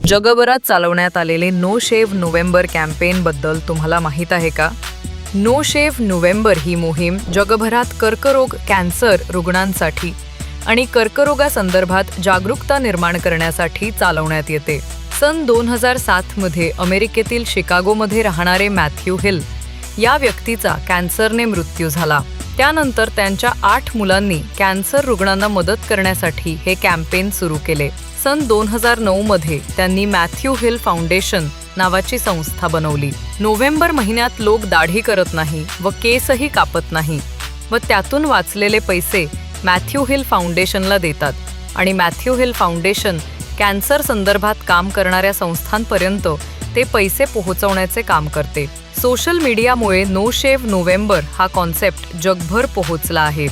जगभरात चालवण्यात आलेले नो शेव्ह नोव्हेंबर कॅम्पेन बद्दल तुम्हाला माहीत आहे का? नो शेव्ह नोव्हेंबर ही मोहीम जगभरात कर्करोग कॅन्सर रुग्णांसाठी आणि कर्करोगासंदर्भात जागरूकता निर्माण करण्यासाठी चालवण्यात येते. सन 2007 मध्ये अमेरिकेतील शिकागोमध्ये राहणारे मॅथ्यू हिल या व्यक्तीचा कॅन्सरने मृत्यू झाला. त्यानंतर त्यांच्या 8 मुलांनी कॅन्सर रुग्णांना मदत करण्यासाठी हे कॅम्पेन सुरू केले. सन 2009 मध्ये त्यांनी मॅथ्यू हिल फाउंडेशन नावाची संस्था बनवली. नोव्हेंबर महिन्यात लोक दाढी करत नाही व केसही कापत नाही व त्यातून वाचलेले पैसे मॅथ्यू हिल फाउंडेशनला देतात आणि मॅथ्यू हिल फाउंडेशन कॅन्सर संदर्भात काम करणाऱ्या संस्थांपर्यंत ते पैसे पोहोचवण्याचे काम करते. सोशल मीडियामुळे नो शेव्ह नोव्हेंबर हा कॉन्सेप्ट जगभर पोहोचला आहे.